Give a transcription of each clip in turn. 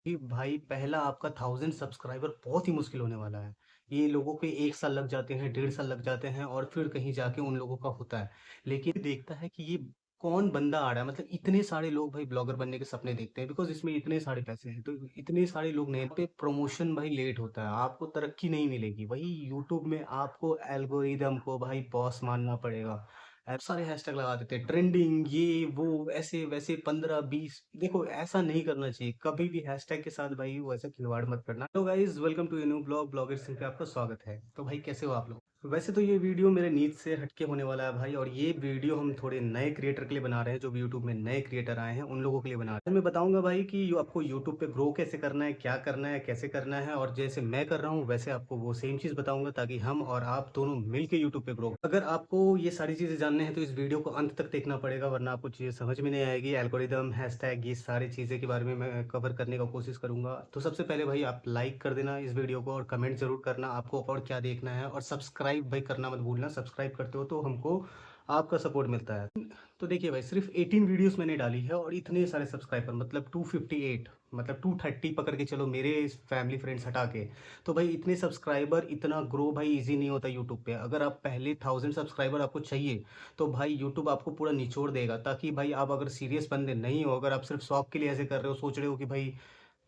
कि भाई पहला आपका 1000 सब्सक्राइबर बहुत ही मुश्किल होने वाला है। ये लोगों के 1 साल लग जाते हैं, डेढ़ साल लग जाते हैं और फिर कहीं जाके उन लोगों का होता है। लेकिन देखता है कि ये कौन बंदा आ रहा है, मतलब इतने सारे लोग भाई ब्लॉगर बनने के सपने देखते हैं बिकॉज़ इसमें इतने सारे पैसे हैं। तो इतने सारे लोग नहीं पे प्रमोशन भाई लेट होता है, आपको तरक्की नहीं मिलेगी। वही यूट्यूब में आपको एल्गोरिदम को भाई बॉस मानना पड़ेगा। सारे हैशटैग लगा देते हैं, ट्रेंडिंग ये वो ऐसे वैसे 15-20। देखो ऐसा नहीं करना चाहिए कभी भी, हैशटैग के साथ भाई वो ऐसा खिलवाड़ मत करना। तो guys welcome to new blog blogger Singh पे आपका स्वागत है। तो भाई कैसे हो आप लोग? वैसे तो ये वीडियो मेरे नीड से हटके होने वाला है भाई, और ये वीडियो हम थोड़े नए क्रिएटर के लिए बना रहे हैं, जो भी यूट्यूब में नए क्रिएटर आए हैं उन लोगों के लिए बना रहे हैं। मैं बताऊंगा भाई कि आपको यूट्यूब पे ग्रो कैसे करना है, क्या करना है, कैसे करना है, और जैसे मैं कर रहा हूँ वैसे आपको वो सेम चीज़ बताऊंगा, ताकि हम और आप दोनों मिल के यूट्यूब पे ग्रो। अगर आपको ये सारी चीज़ें जानने हैं तो इस वीडियो को अंत तक देखना पड़ेगा, वरना आपको चीज़ें समझ में नहीं आएगी। एल्गोरिदम, हैशटैग, ये सारी चीज़ें के बारे में मैं कवर करने का कोशिश करूंगा। तो सबसे पहले भाई आप लाइक कर देना इस वीडियो को, और कमेंट जरूर करना आपको और क्या देखना है, और सब्सक्राइब भाई करना मत भूलना। सब्सक्राइब करते हो तो हमको आपका सपोर्ट मिलता है। तो देखिए भाई, सिर्फ 18 वीडियोस मैंने डाली है और इतने सारे सब्सक्राइबर, मतलब 258, मतलब 230 पकड़ के चलो मेरे फैमिली फ्रेंड्स हटा के। तो भाई इतने सब्सक्राइबर, इतना ग्रो भाई इजी नहीं होता यूट्यूब पे। अगर आप पहले 1000 सब्सक्राइबर आपको चाहिए तो भाई यूट्यूब आपको पूरा निचोड़ देगा। ताकि भाई आप अगर सीरियस बंदे नहीं हो, अगर आप सिर्फ शौक के लिए ऐसे कर रहे हो, सोच रहे हो कि भाई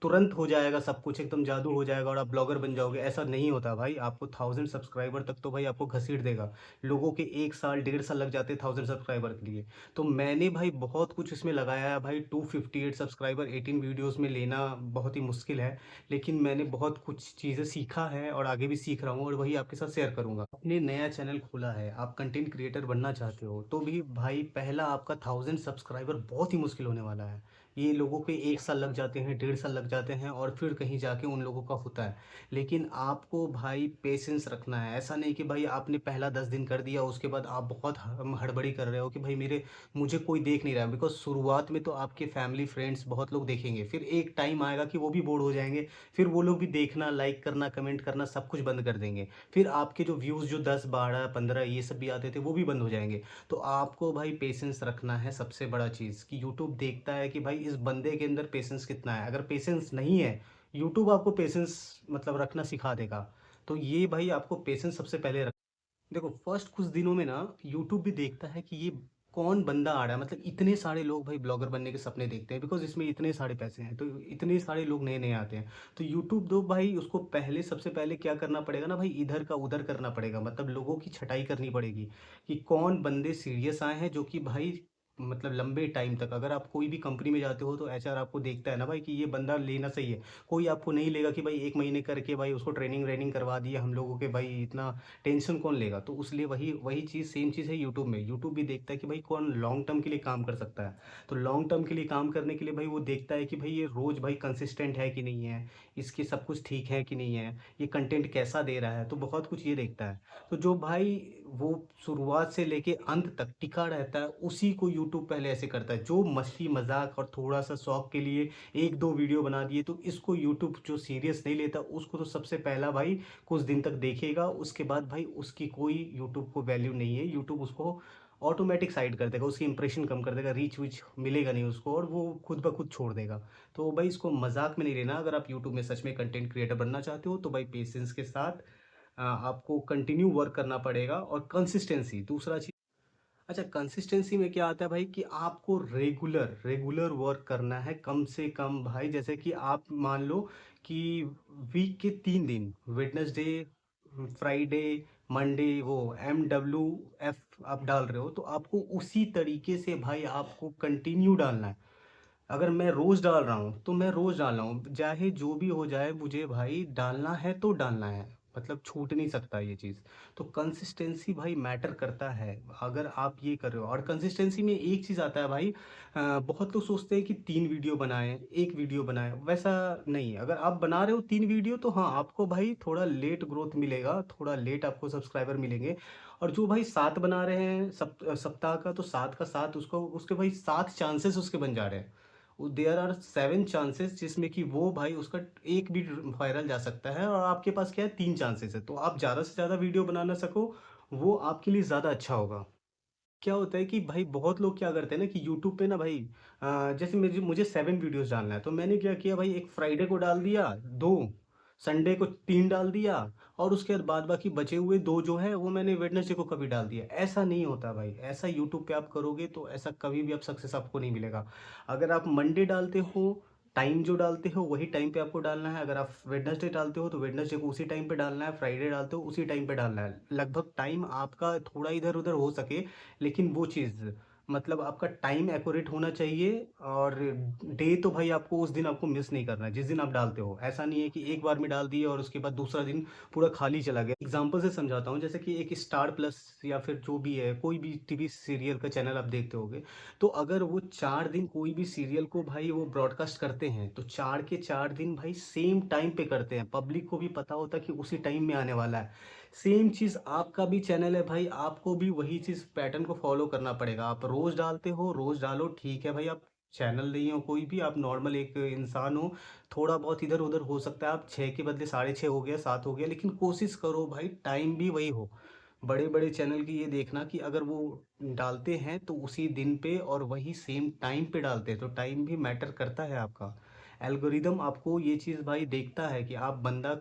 तुरंत हो जाएगा सब कुछ, एकदम जादू हो जाएगा और आप ब्लॉगर बन जाओगे, ऐसा नहीं होता भाई। आपको 1000 सब्सक्राइबर तक तो भाई आपको घसीट देगा। लोगों के 1 साल डेढ़ साल लग जाते हैं 1000 सब्सक्राइबर के लिए। तो मैंने भाई बहुत कुछ इसमें लगाया है भाई। 258 सब्सक्राइबर 18 वीडियोस में लेना बहुत ही मुश्किल है, लेकिन मैंने बहुत कुछ चीज़ें सीखा है और आगे भी सीख रहा हूँ, और वही आपके साथ शेयर करूँगा। आपने नया चैनल खोला है, आप कंटेंट क्रिएटर बनना चाहते हो, तो भी भाई पहला आपका 1000 सब्सक्राइबर बहुत ही मुश्किल होने वाला है। ये लोगों के 1 साल लग जाते हैं, डेढ़ साल लग जाते हैं और फिर कहीं जाके उन लोगों का होता है। लेकिन आपको भाई पेशेंस रखना है। ऐसा नहीं कि भाई आपने पहला 10 दिन कर दिया उसके बाद आप बहुत हड़बड़ी कर रहे हो कि भाई मुझे कोई देख नहीं रहा है। बिकॉज़ शुरुआत में तो आपके फैमिली, फ्रेंड्स बहुत लोग देखेंगे, फिर एक टाइम आएगा कि वो भी बोर हो जाएँगे। फिर वो लोग भी देखना, लाइक करना, कमेंट करना सब कुछ बंद कर देंगे। फिर आपके जो व्यूज़ जो 10, 12, 15 ये सब भी आते थे वो भी बंद हो जाएँगे। तो आपको भाई पेशेंस रखना है। सबसे बड़ा चीज़ कि यूट्यूब देखता है कि भाई इस बंदे के अंदर पेशेंस कितना है। अगर पेशेंस नहीं है, यूट्यूब आपको पेशेंस मतलब रखना सिखा देगा। तो ये भाई आपको पेशेंस सबसे पहले रख। देखो फर्स्ट कुछ दिनों में ना यूट्यूब भी देखता है कि ये कौन बंदा आ रहा है, मतलब इतने सारे लोग भाई ब्लॉगर बनने के सपने देखते हैं बिकॉज इसमें इतने सारे पैसे हैं। तो इतने सारे लोग नए नए आते हैं। तो यूट्यूब दो भाई उसको पहले, सबसे पहले क्या करना पड़ेगा ना भाई, इधर का उधर करना पड़ेगा, मतलब लोगों की छटाई करनी पड़ेगी कि कौन बंदे सीरियस आए हैं, जो कि भाई मतलब लंबे टाइम तक, अगर आप कोई भी कंपनी में जाते हो तो एचआर आपको देखता है ना भाई कि ये बंदा लेना सही है। कोई आपको नहीं लेगा कि भाई 1 महीने करके भाई उसको ट्रेनिंग व्रेनिंग करवा दिए हम लोगों के, भाई इतना टेंशन कौन लेगा। तो उसलिए वही वही चीज़, सेम चीज़ है यूट्यूब में। यूट्यूब भी देखता है कि भाई कौन लॉन्ग टर्म के लिए काम कर सकता है। तो लॉन्ग टर्म के लिए काम करने के लिए भाई वो देखता है कि भाई ये रोज़ भाई कंसिस्टेंट है कि नहीं है, इसके सब कुछ ठीक है कि नहीं है, ये कंटेंट कैसा दे रहा है, तो बहुत कुछ ये देखता है। तो जो भाई वो शुरुआत से लेके अंत तक टिका रहता है, उसी को यूट्यूब पहले ऐसे करता है। जो मस्ती मजाक और थोड़ा सा शौक के लिए एक दो वीडियो बना दिए, तो इसको यूट्यूब जो सीरियस नहीं लेता उसको तो सबसे पहला भाई कुछ दिन तक देखेगा। उसके बाद भाई उसकी कोई यूट्यूब को वैल्यू नहीं है। यूट्यूब उसको ऑटोमेटिक साइड कर देगा, उसकी इंप्रेशन कम कर देगा, रीच विच मिलेगा नहीं उसको, और वो खुद ब खुद छोड़ देगा। तो भाई इसको मजाक में नहीं लेना। अगर आप यूट्यूब में सच में कंटेंट क्रिएटर बनना चाहते हो तो भाई पेशेंस के साथ आपको कंटिन्यू वर्क करना पड़ेगा, और कंसिस्टेंसी दूसरा चीज। अच्छा, कंसिस्टेंसी में क्या आता है भाई कि आपको रेगुलर रेगुलर वर्क करना है। कम से कम भाई, जैसे कि आप मान लो कि वीक के 3 दिन, वेडनेसडे, फ्राइडे, मंडे, वो MWF आप डाल रहे हो, तो आपको उसी तरीके से भाई आपको कंटिन्यू डालना है। अगर मैं रोज डाल रहा हूँ तो मैं रोज डाल रहा हूँ, चाहे जो भी हो जाए, मुझे भाई डालना है तो डालना है, मतलब छूट नहीं सकता ये चीज़। तो कंसिस्टेंसी भाई मैटर करता है। अगर आप ये कर रहे हो, और कंसिस्टेंसी में एक चीज़ आता है भाई, बहुत लोग सोचते हैं कि 3 वीडियो बनाए, एक वीडियो बनाए, वैसा नहीं है। अगर आप बना रहे हो 3 वीडियो तो हाँ, आपको भाई थोड़ा लेट ग्रोथ मिलेगा, थोड़ा लेट आपको सब्सक्राइबर मिलेंगे। और जो भाई 7 बना रहे हैं सप्ताह का, तो 7 का 7 उसको, उसके भाई 7 चांसेस उसके बन जा रहे हैं। देयर आर 7 चांसेस जिसमें कि वो भाई उसका एक भी वायरल जा सकता है, और आपके पास क्या है, 3 चांसेस है। तो आप ज़्यादा से ज़्यादा वीडियो बनाना सको, वो आपके लिए ज़्यादा अच्छा होगा। क्या होता है कि भाई बहुत लोग क्या करते हैं ना कि यूट्यूब पे ना भाई जैसे मुझे मुझे 7 वीडियोस डालना है, तो मैंने क्या किया भाई, एक फ्राइडे को डाल दिया 2, संडे को 3 डाल दिया, और उसके बाद बाकी बचे हुए 2 जो है वो मैंने वेडनेसडे को कभी डाल दिया। ऐसा नहीं होता भाई, ऐसा यूट्यूब पे आप करोगे तो ऐसा कभी भी आप सक्सेस आपको नहीं मिलेगा। अगर आप मंडे डालते हो, टाइम जो डालते हो वही टाइम पे आपको डालना है। अगर आप वेडनेसडे डालते हो तो वेडनेसडे को उसी टाइम पे डालना है, फ्राइडे डालते हो उसी टाइम पे डालना है। लगभग टाइम आपका थोड़ा इधर उधर हो सके, लेकिन वो चीज़ मतलब आपका टाइम एक्यूरेट होना चाहिए। और डे तो भाई आपको उस दिन आपको मिस नहीं करना है जिस दिन आप डालते हो। ऐसा नहीं है कि एक बार में डाल दिए और उसके बाद दूसरा दिन पूरा खाली चला गया। एग्जांपल से समझाता हूँ, जैसे कि एक स्टार प्लस या फिर जो भी है कोई भी टीवी सीरियल का चैनल आप देखते होगे, तो अगर वो 4 दिन कोई भी सीरियल को भाई वो ब्रॉडकास्ट करते हैं तो 4 के 4 दिन भाई सेम टाइम पे करते हैं, पब्लिक को भी पता होता है कि उसी टाइम में आने वाला है। सेम चीज़ आपका भी चैनल है भाई, आपको भी वही चीज़ पैटर्न को फॉलो करना पड़ेगा। आप रोज़ डालते हो, रोज़ डालो, ठीक है भाई। आप चैनल नहीं हो कोई भी, आप नॉर्मल एक इंसान हो, थोड़ा बहुत इधर उधर हो सकता है। आप 6 के बदले 6:30 हो गया, 7 हो गया, लेकिन कोशिश करो भाई टाइम भी वही हो। बड़े बड़े चैनल की ये देखना कि अगर वो डालते हैं तो उसी दिन पे और वही सेम टाइम पे डालते हैं, तो टाइम भी मैटर करता है आपका। एल्गोरिदम आपको ये चीज़ भाई देखता है कि आप बंदा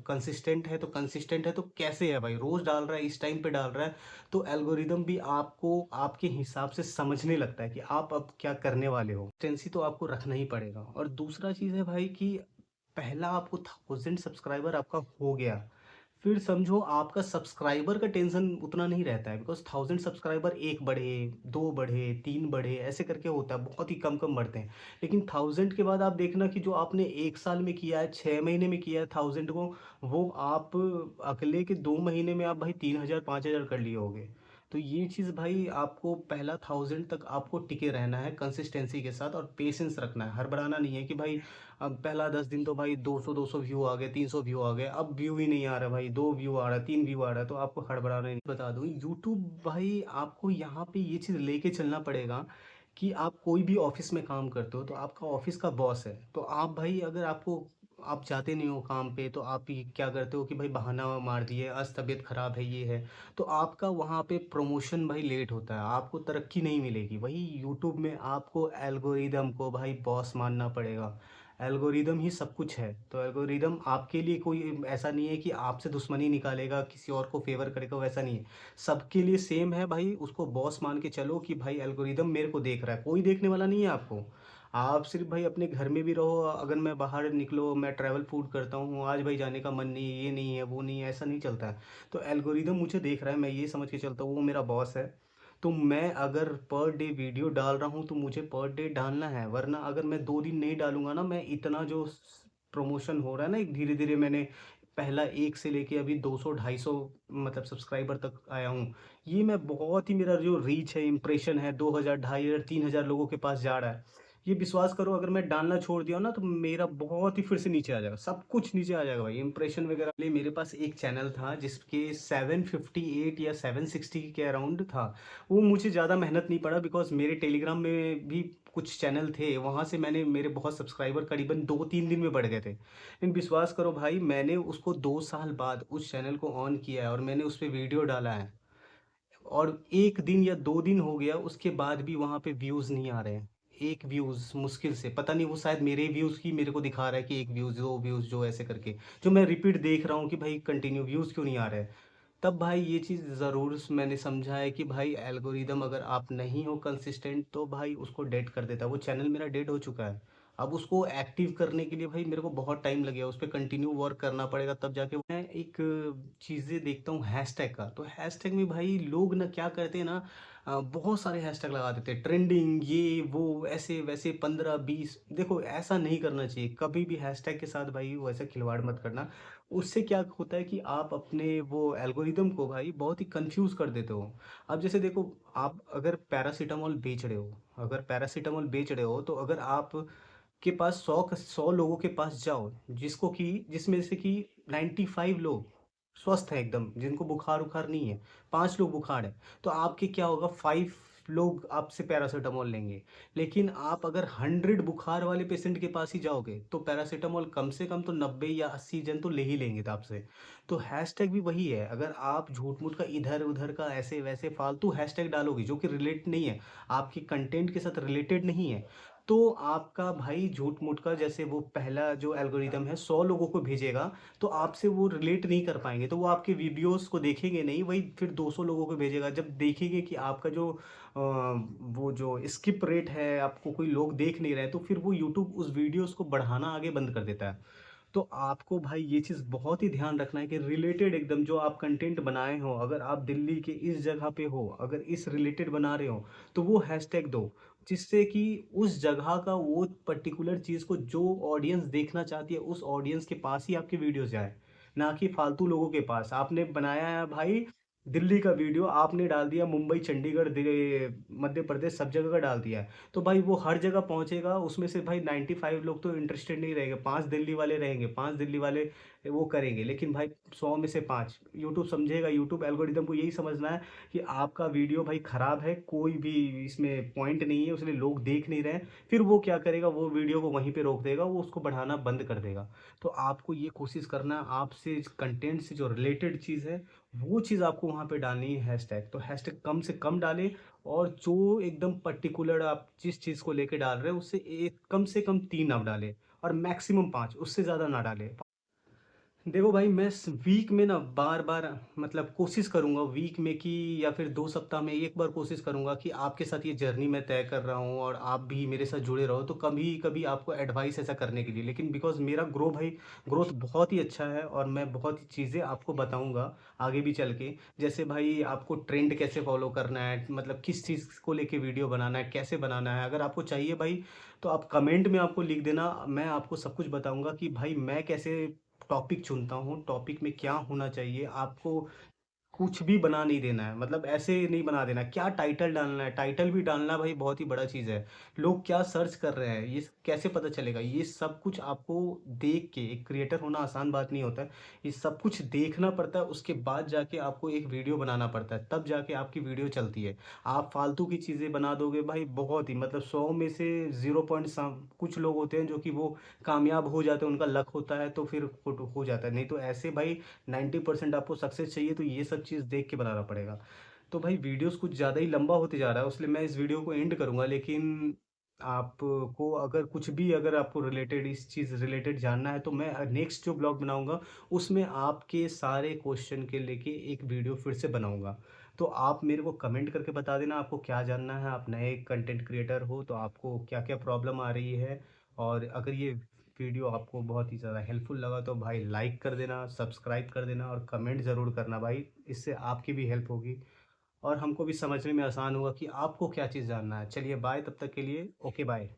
कंसिस्टेंट है, तो कंसिस्टेंट है तो कैसे है भाई, रोज डाल रहा है, इस टाइम पे डाल रहा है, तो एल्गोरिदम भी आपको आपके हिसाब से समझने लगता है कि आप अब क्या करने वाले हो। टेंसी तो आपको रखना ही पड़ेगा। और दूसरा चीज़ है भाई कि पहला आपको 1000 सब्सक्राइबर आपका हो गया, फिर समझो आपका सब्सक्राइबर का टेंशन उतना नहीं रहता है, बिकॉज 1000 सब्सक्राइबर एक बढ़े, 2 बढ़े, 3 बढ़े, ऐसे करके होता है, बहुत ही कम कम बढ़ते हैं। लेकिन 1000 के बाद आप देखना कि जो आपने 1 साल में किया है, 6 महीने में किया है 1000 को, वो आप अगले के 2 महीने में आप भाई 3000 5000 कर लिए होगे। तो ये चीज़ भाई आपको पहला 1000 तक आपको टिके रहना है कंसिस्टेंसी के साथ, और पेशेंस रखना है, हड़बड़ाना नहीं है कि भाई अब पहला 10 दिन तो भाई 200 व्यू आ गए, 300 व्यू आ गए, अब व्यू ही नहीं आ रहा भाई, 2 व्यू आ रहा है, 3 व्यू आ रहा है, तो आपको हड़बड़ाना नहीं। बता दूं यूट्यूब भाई आपको यहाँ पे ये चीज़ लेके चलना पड़ेगा कि आप कोई भी ऑफिस में काम करते हो तो आपका ऑफिस का बॉस है, तो आप भाई अगर आपको आप जाते नहीं हो काम पे, तो आप ये क्या करते हो कि भाई बहाना मार दिए, आज तबीयत खराब है, ये है, तो आपका वहाँ पे प्रमोशन भाई लेट होता है, आपको तरक्की नहीं मिलेगी। वही यूट्यूब में आपको एल्गोरिदम को भाई बॉस मानना पड़ेगा। एल्गोरिदम ही सब कुछ है, तो एल्गोरिदम आपके लिए कोई ऐसा नहीं है कि आपसे दुश्मनी निकालेगा, किसी और को फेवर करेगा, वैसा नहीं है। सबके लिए सेम है भाई, उसको बॉस मान के चलो कि भाई एल्गोरिदम मेरे को देख रहा है, कोई देखने वाला नहीं है आपको। आप सिर्फ भाई अपने घर में भी रहो, अगर मैं बाहर निकलो, मैं ट्रैवल फूड करता हूँ, आज भाई जाने का मन नहीं है, ये नहीं है, वो नहीं है, ऐसा नहीं चलता है। तो एल्गोरिदम मुझे देख रहा है, मैं ये समझ के चलता हूँ वो मेरा बॉस है। तो मैं अगर पर डे वीडियो डाल रहा हूँ तो मुझे पर डे डालना है, वरना अगर मैं 2 दिन नहीं डालूंगा ना, मैं इतना जो प्रमोशन हो रहा है ना, एक धीरे धीरे मैंने पहला एक से लेके अभी 200 250 मतलब सब्सक्राइबर तक आया हूँ। ये मैं बहुत ही, मेरा जो रीच है, इम्प्रेशन है, 2000 2500 3000 लोगों के पास जा रहा है। ये विश्वास करो, अगर मैं डालना छोड़ दिया ना तो मेरा बहुत ही फिर से नीचे आ जाएगा, सब कुछ नीचे आ जाएगा भाई, इंप्रेशन वगैरह। लिए मेरे पास एक चैनल था जिसके 758 या 760 के अराउंड था। वो मुझे ज़्यादा मेहनत नहीं पड़ा, बिकॉज मेरे टेलीग्राम में भी कुछ चैनल थे, वहाँ से मैंने मेरे बहुत सब्सक्राइबर करीबन 2 3 दिन में बढ़ गए थे। लेकिन विश्वास करो भाई, मैंने उसको 2 साल बाद उस चैनल को ऑन किया है और मैंने उस पर वीडियो डाला है, और 1 दिन या 2 दिन हो गया उसके बाद भी वहां पे व्यूज नहीं आ रहे हैं। एक व्यूज मुश्किल से, पता नहीं वो शायद मेरे व्यूज की मेरे को दिखा रहा है कि 1 व्यूज 2 व्यूज जो ऐसे करके, जो मैं रिपीट देख रहा हूँ कि भाई कंटिन्यू व्यूज क्यों नहीं आ रहे हैं। तब भाई ये चीज़ ज़रूर मैंने समझा है कि भाई एल्गोरिदम अगर आप नहीं हो कंसिस्टेंट तो भाई उसको डेड कर देता है। वो चैनल मेरा डेड हो चुका है। अब उसको एक्टिव करने के लिए भाई मेरे को बहुत टाइम लगेगा, उस पर कंटिन्यू वर्क करना पड़ेगा, तब जाके मैं एक चीज़ें देखता हूँ हैशटैग का। तो हैशटैग में भाई लोग ना क्या करते हैं ना, बहुत सारे हैशटैग लगा देते हैं, ट्रेंडिंग, ये वो, ऐसे वैसे 15 20। देखो ऐसा नहीं करना चाहिए कभी भी, हैशटैग के साथ भाई वैसे खिलवाड़ मत करना। उससे क्या होता है कि आप अपने वो एल्गोरिदम को भाई बहुत ही कंफ्यूज कर देते हो। अब जैसे देखो, आप अगर पैरासीटामोल बेच रहे हो, अगर पैरासीटामोल बेच रहे हो, तो अगर आप के पास 100 लोगों के पास जाओ, जिसको कि जिसमें से कि 95 लोग स्वस्थ हैं एकदम, जिनको बुखार उखार नहीं है, 5 लोग बुखार है, तो आपके क्या होगा, 5 लोग आपसे पैरासिटामोल लेंगे। लेकिन आप अगर 100 बुखार वाले पेशेंट के पास ही जाओगे, तो पैरासिटामोल कम से कम तो 90 या 80 जन तो ले ही लेंगे आपसे। तो हैशटैग भी वही है, अगर आप झूठ-मूठ का इधर-उधर का ऐसे-वैसे फालतू हैशटैग डालोगे जो कि रिलेट नहीं है, आपके कंटेंट के साथ रिलेटेड नहीं है, तो आपका भाई झूठ-मूठ का जैसे वो पहला जो एल्गोरिदम है 100 लोगों को भेजेगा, तो आपसे वो रिलेट नहीं कर पाएँगे, तो वो आपके वीडियोज़ को देखेंगे नहीं, वही फिर 200 लोगों को भेजेगा। जब देखेंगे कि आपका जो वो जो स्किप रेट है, आपको कोई लोग देख नहीं रहे हैं, तो फिर वो यूट्यूब उस वीडियोज़ को बढ़ाना आगे बंद कर देता है। तो आपको भाई ये चीज़ बहुत ही ध्यान रखना है कि रिलेटेड एकदम जो आप कंटेंट बनाए हो, अगर आप दिल्ली के इस जगह पे हो, अगर इस रिलेटेड बना रहे हो, तो वो हैशटैग दो, जिससे कि उस जगह का वो पर्टिकुलर चीज़ को जो ऑडियंस देखना चाहती है, उस ऑडियंस के पास ही आपकी वीडियोज़ जाए, ना कि फालतू लोगों के पास। आपने बनाया है भाई दिल्ली का वीडियो, आपने डाल दिया मुंबई, चंडीगढ़, मध्य प्रदेश सब जगह का डाल दिया है। तो भाई वो हर जगह पहुँचेगा, उसमें से भाई 95 लोग तो इंटरेस्टेड नहीं रहेंगे, 5 दिल्ली वाले रहेंगे, 5 दिल्ली वाले वो करेंगे, लेकिन भाई 100 में से 5 यूट्यूब समझेगा। यूट्यूब एल्गोरिदम को यही समझना है कि आपका वीडियो भाई खराब है, कोई भी इसमें पॉइंट नहीं है, इसलिए लोग देख नहीं रहे हैं। फिर वो क्या करेगा, वो वीडियो को वहीं पे रोक देगा, वो उसको बढ़ाना बंद कर देगा। तो आपको ये कोशिश करना है, आपसे कंटेंट से जो रिलेटेड चीज़ है, वो चीज़ आपको वहाँ पे डालनी है हैशटैग। तो हैशटैग कम से कम डालें, और जो एकदम पर्टिकुलर आप जिस चीज़ को लेके डाल रहे हैं, उससे एक कम से कम 3 आप डालें, और मैक्सिमम 5, उससे ज़्यादा ना डालें। देखो भाई, मैं वीक में ना बार बार मतलब कोशिश करूंगा वीक में कि, या फिर 2 सप्ताह में एक बार कोशिश करूंगा कि आपके साथ ये जर्नी मैं तय कर रहा हूँ और आप भी मेरे साथ जुड़े रहो, तो कभी कभी आपको एडवाइस ऐसा करने के लिए। लेकिन बिकॉज मेरा ग्रोथ बहुत ही अच्छा है, और मैं बहुत ही चीज़ें आपको बताऊंगा आगे भी चल के। जैसे भाई आपको ट्रेंड कैसे फॉलो करना है, मतलब किस चीज़ को लेके वीडियो बनाना है, कैसे बनाना है, अगर आपको चाहिए भाई, तो आप कमेंट में आपको लिख देना, मैं आपको सब कुछ बताऊंगा कि भाई मैं कैसे टॉपिक चुनता हूँ, टॉपिक में क्या होना चाहिए। आपको कुछ भी बना नहीं देना है, मतलब ऐसे नहीं बना देना, क्या टाइटल डालना है, टाइटल भी डालना भाई बहुत ही बड़ा चीज़ है। लोग क्या सर्च कर रहे हैं, ये कैसे पता चलेगा, ये सब कुछ आपको देख के, एक क्रिएटर होना आसान बात नहीं होता है। ये सब कुछ देखना पड़ता है, उसके बाद जाके आपको एक वीडियो बनाना पड़ता है, तब जाके आपकी वीडियो चलती है। आप फालतू की चीज़ें बना दोगे भाई, बहुत ही मतलब 100 में से 0 पॉइंट कुछ लोग होते हैं जो कि वो कामयाब हो जाते हैं, उनका लक होता है, तो फिर हो जाता है। नहीं तो ऐसे भाई 90% आपको सक्सेस चाहिए, तो ये सब चीज़ देख के बनाना पड़ेगा। तो भाई वीडियोस कुछ ज़्यादा ही लंबा होते जा रहा है, इसलिए मैं इस वीडियो को एंड करूँगा। लेकिन आपको अगर कुछ भी, अगर आपको रिलेटेड इस चीज़ रिलेटेड जानना है, तो मैं नेक्स्ट जो ब्लॉग बनाऊँगा, उसमें आपके सारे क्वेश्चन के लेके एक वीडियो फिर से बनाऊँगा। तो आप मेरे को कमेंट करके बता देना आपको क्या जानना है। आप नए कंटेंट क्रिएटर हो, तो आपको क्या-क्या प्रॉब्लम आ रही है। और अगर ये वीडियो आपको बहुत ही ज़्यादा हेल्पफुल लगा, तो भाई लाइक कर देना, सब्सक्राइब कर देना, और कमेंट ज़रूर करना भाई, इससे आपकी भी हेल्प होगी, और हमको भी समझने में आसान होगा कि आपको क्या चीज़ जानना है। चलिए बाय, तब तक के लिए ओके बाय।